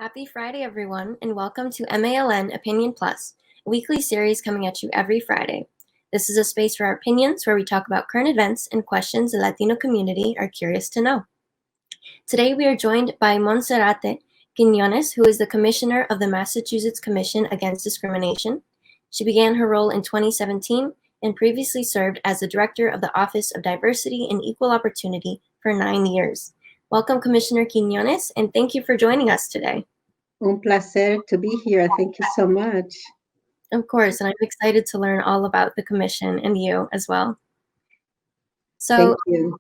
Happy Friday, everyone, and welcome to MALN Opinion Plus, a weekly series coming at you every Friday. This is a space for our opinions where we talk about current events and questions the Latino community are curious to know. Today, we are joined by Monserrate Quiñones, who is the Commissioner of the Massachusetts Commission Against Discrimination. She began her role in 2017 and previously served as the Director of the Office of Diversity and Equal Opportunity for 9 years. Welcome, Commissioner Quiñones, and thank you for joining us today. Un placer to be here. Thank you so much. Of course, and I'm excited to learn all about the commission and you as well. Thank you.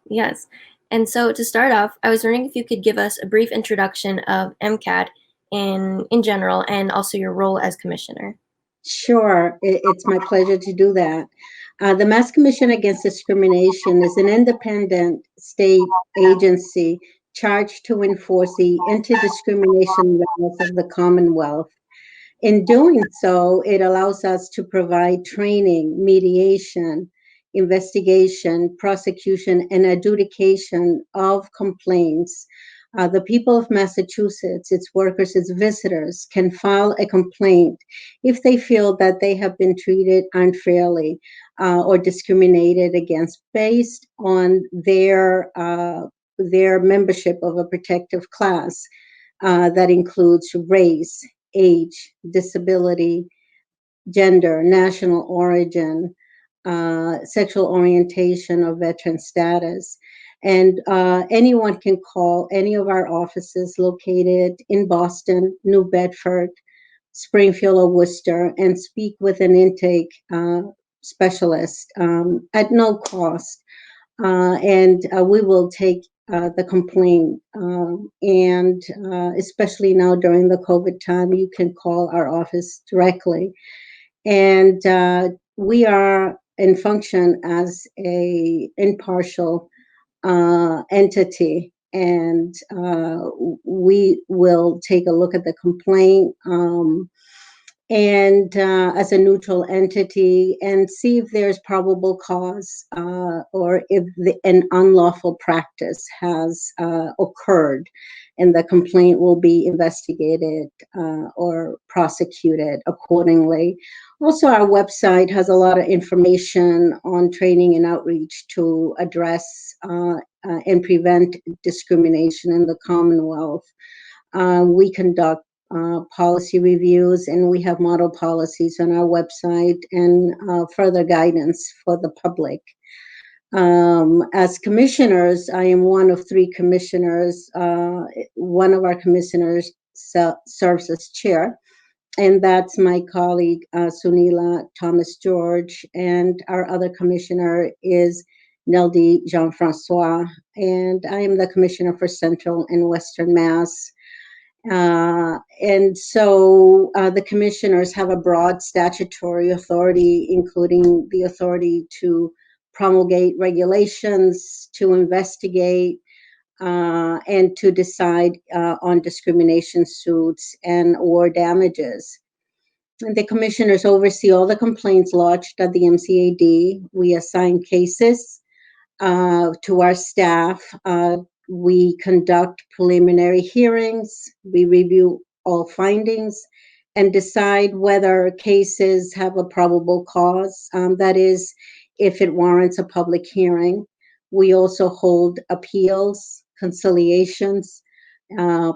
Yes. And so to start off, I was wondering if you could give us a brief introduction of MCAD in general and also your role as commissioner. Sure. It's my pleasure to do that. The Mass Commission Against Discrimination is an independent state agency charged to enforce the anti-discrimination laws of the Commonwealth. In doing so, it allows us to provide training, mediation, investigation, prosecution, and adjudication of complaints. The people of Massachusetts, its workers, its visitors, can file a complaint if they feel that they have been treated unfairly or discriminated against based on their membership of a protective class that includes race, age, disability, gender, national origin, sexual orientation, or veteran status. And anyone can call any of our offices located in Boston, New Bedford, Springfield, or Worcester and speak with an intake specialist at no cost. And we will take the complaint. And especially now during the COVID time, you can call our office directly. And we are in function as a impartial entity, and we will take a look at the complaint and as a neutral entity and see if there's probable cause or if an unlawful practice has occurred, and the complaint will be investigated or prosecuted accordingly. Also, our website has a lot of information on training and outreach to address and prevent discrimination in the Commonwealth. We conduct policy reviews, and we have model policies on our website and further guidance for the public. As commissioners, I am one of 3 commissioners. One of our commissioners serves as chair, and that's my colleague, Sunila Thomas George, and our other commissioner is Neldy Jean-Francois, and I am the commissioner for Central and Western Mass. And so the commissioners have a broad statutory authority, including the authority to promulgate regulations, to investigate, and to decide on discrimination suits and or damages. And the commissioners oversee all the complaints lodged at the MCAD. We assign cases to our staff. We conduct preliminary hearings, we review all findings, and decide whether cases have a probable cause, that is, if it warrants a public hearing. We also hold appeals, conciliations,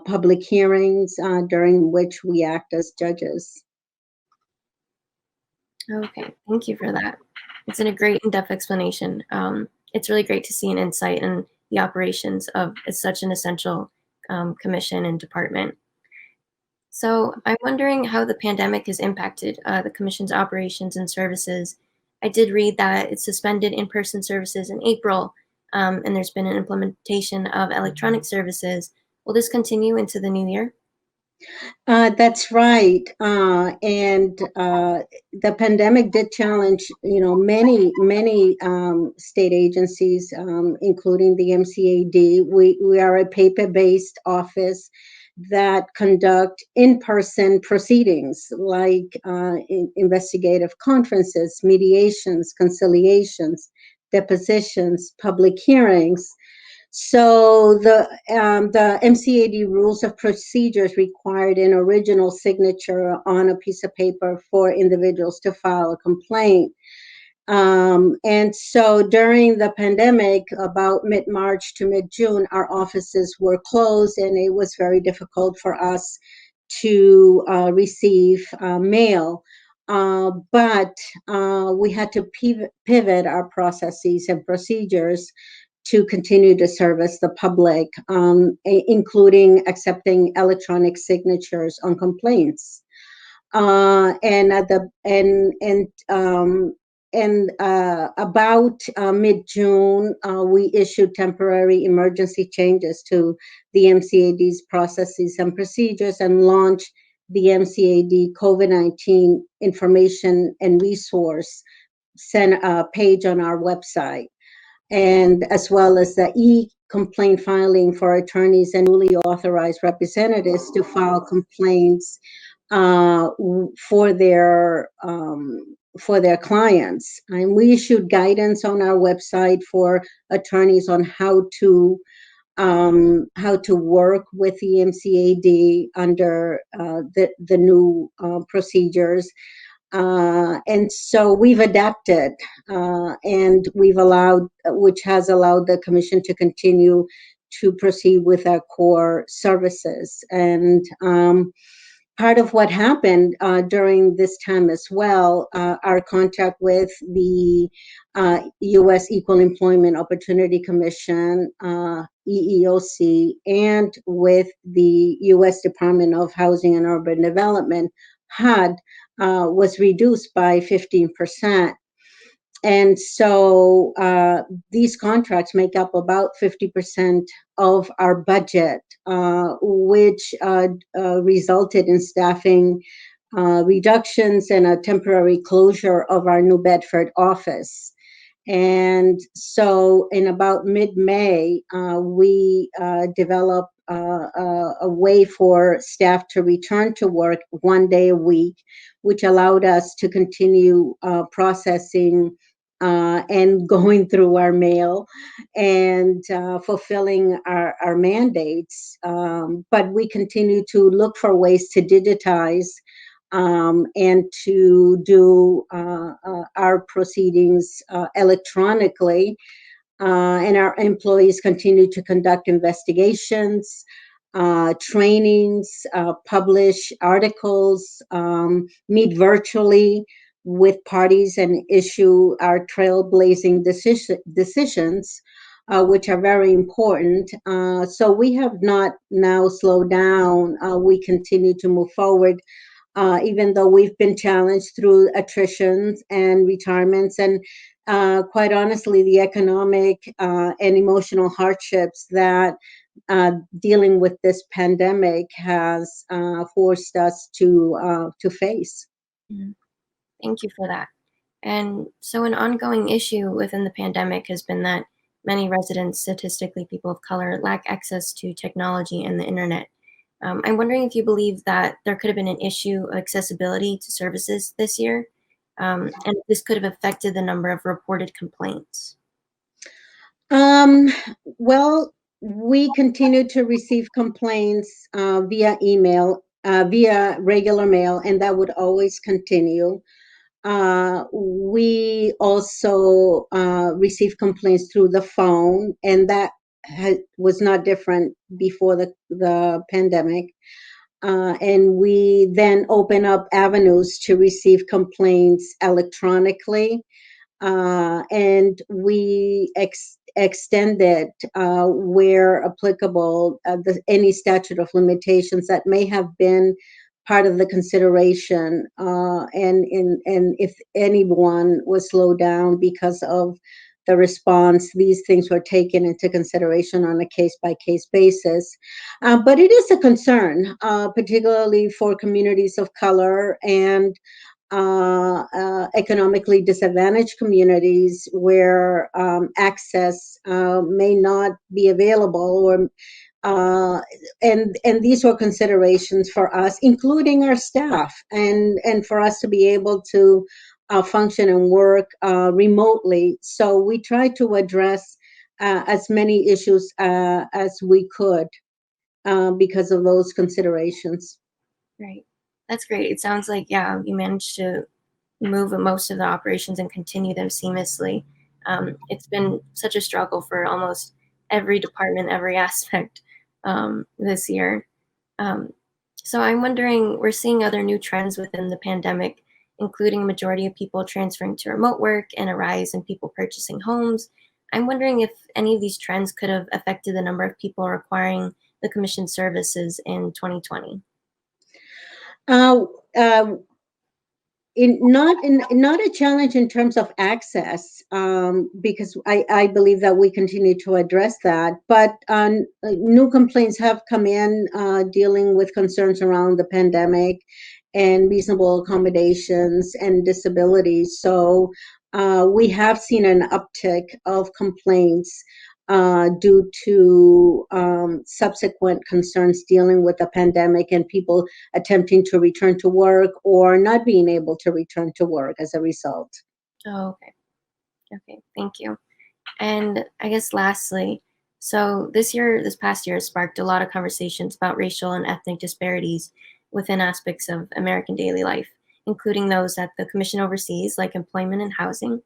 public hearings during which we act as judges. Okay, thank you for that. It's been a great in-depth explanation. It's really great to see an insight in the operations of such an essential commission and department. So I'm wondering how the pandemic has impacted the commission's operations and services. I did read that it suspended in-person services in April, and there's been an implementation of electronic services. Will this continue into the new year? That's right. And the pandemic did challenge, many state agencies, including the MCAD. We are a paper-based office that conduct in-person proceedings like investigative conferences, mediations, conciliations, depositions, public hearings. So the MCAD rules of procedures required an original signature on a piece of paper for individuals to file a complaint. And so during the pandemic, about mid-March to mid-June, our offices were closed, and it was very difficult for us to receive mail. But we had to pivot our processes and procedures to continue to service the public, including accepting electronic signatures on complaints. And at the and about mid-June, we issued temporary emergency changes to the MCAD's processes and procedures and launched the MCAD COVID-19 information and resource page on our website, and as well as the e-complaint filing for attorneys and newly authorized representatives to file complaints for their clients. And we issued guidance on our website for attorneys on how to work with the MCAD under the new procedures. And so we've adapted, and which has allowed the commission to continue to proceed with our core services. And part of what happened during this time as well, our contact with the U.S. Equal Employment Opportunity Commission, EEOC, and with the U.S. Department of Housing and Urban Development, HUD, was reduced by 15%. And so these contracts make up about 50% of our budget, which resulted in staffing reductions and a temporary closure of our New Bedford office. And so in about mid-May, we developed a way for staff to return to work 1 day a week, which allowed us to continue processing and going through our mail and fulfilling our mandates. But we continue to look for ways to digitize and to do our proceedings electronically. And our employees continue to conduct investigations, trainings, publish articles, meet virtually with parties and issue our trailblazing decisions, which are very important. So we have not now slowed down. We continue to move forward, even though we've been challenged through attritions and retirements and quite honestly, the economic and emotional hardships that dealing with this pandemic has forced us to face. Mhm. Thank you for that. And so an ongoing issue within the pandemic has been that many residents, statistically people of color, lack access to technology and the internet. I'm wondering if you believe that there could have been an issue of accessibility to services this year, and if this could have affected the number of reported complaints. Well, we continue to receive complaints via email, via regular mail, and that would always continue. We also receive complaints through the phone, and that was not different before the pandemic. And we then open up avenues to receive complaints electronically. And we extended, where applicable, any statute of limitations that may have been part of the consideration, and if anyone was slowed down because of the response, these things were taken into consideration on a case-by-case basis. But it is a concern, particularly for communities of color and economically disadvantaged communities where access may not be available, or and these were considerations for us, including our staff, and for us to be able to function and work remotely. So we try to address as many issues as we could because of those considerations. Right. That's great. It sounds like, yeah, you managed to move most of the operations and continue them seamlessly. It's been such a struggle for almost every department, every aspect this year. Um, so I'm wondering, we're seeing other new trends within the pandemic, including a majority of people transferring to remote work and a rise in people purchasing homes. I'm wondering if any of these trends could have affected the number of people requiring the commission services in 2020. Uh, uh, not a challenge in terms of access, because I believe that we continue to address that. But new complaints have come in dealing with concerns around the pandemic and reasonable accommodations and disabilities. So we have seen an uptick of complaints due to subsequent concerns dealing with the pandemic and people attempting to return to work or not being able to return to work as a result. Oh, okay. Okay, thank you. And I guess lastly, so this past year sparked a lot of conversations about racial and ethnic disparities within aspects of American daily life, including those that the Commission oversees, like employment and housing.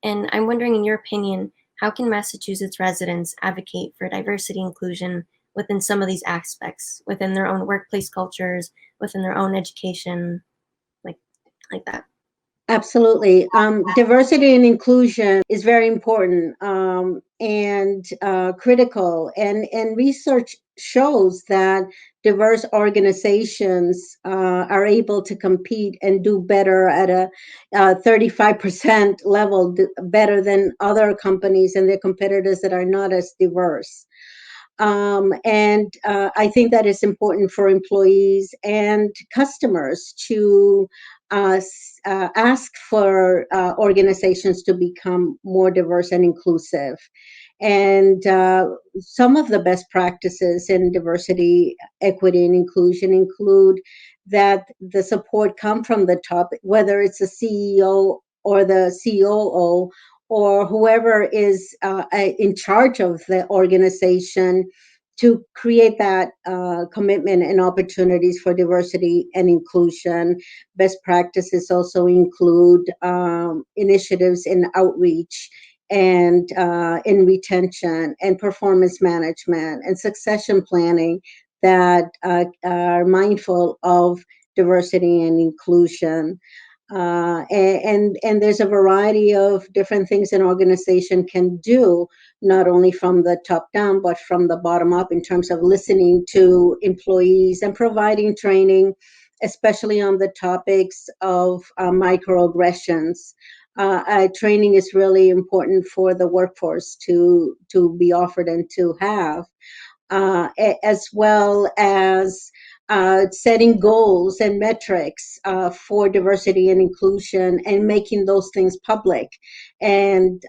And I'm wondering, in your opinion, how can Massachusetts residents advocate for diversity inclusion within some of these aspects, within their own workplace cultures, within their own education, like like that? Absolutely. Diversity and inclusion is very important and critical. And research shows that diverse organizations are able to compete and do better at a 35% level, better than other companies and their competitors that are not as diverse. And I think that it's important for employees and customers to ask for organizations to become more diverse and inclusive. And some of the best practices in diversity, equity, and inclusion include that the support come from the top, whether it's the CEO or the COO or whoever is in charge of the organization, to create that commitment and opportunities for diversity and inclusion. Best practices also include initiatives in outreach and in retention and performance management and succession planning that are mindful of diversity and inclusion. And there's a variety of different things an organization can do, not only from the top down, but from the bottom up in terms of listening to employees and providing training, especially on the topics of microaggressions. Training is really important for the workforce to be offered and to have, as well as setting goals and metrics for diversity and inclusion and making those things public and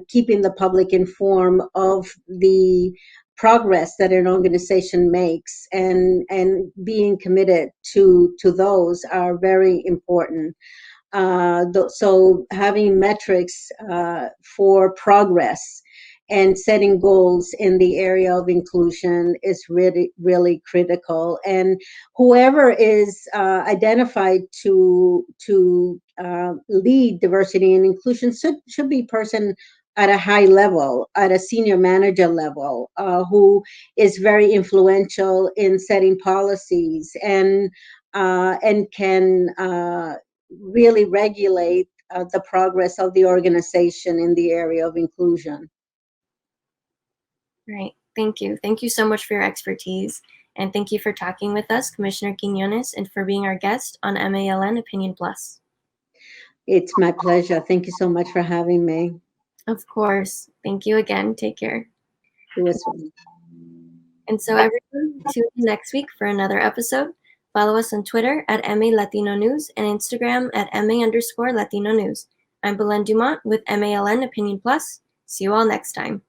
keeping the public informed of the progress that an organization makes, and being committed to those are very important. So having metrics for progress and setting goals in the area of inclusion is really, really critical. And whoever is identified to lead diversity and inclusion should be a person at a high level, at a senior manager level, who is very influential in setting policies and can really regulate the progress of the organization in the area of inclusion. Right. Thank you. Thank you so much for your expertise. And thank you for talking with us, Commissioner Quiñones, and for being our guest on MALN Opinion Plus. It's my pleasure. Thank you so much for having me. Of course. Thank you again. Take care. It was fun. And so everyone, tune in next week for another episode. Follow us on Twitter at MA Latino News and Instagram at MA_Latino News. I'm Belen Dumont with MALN Opinion Plus. See you all next time.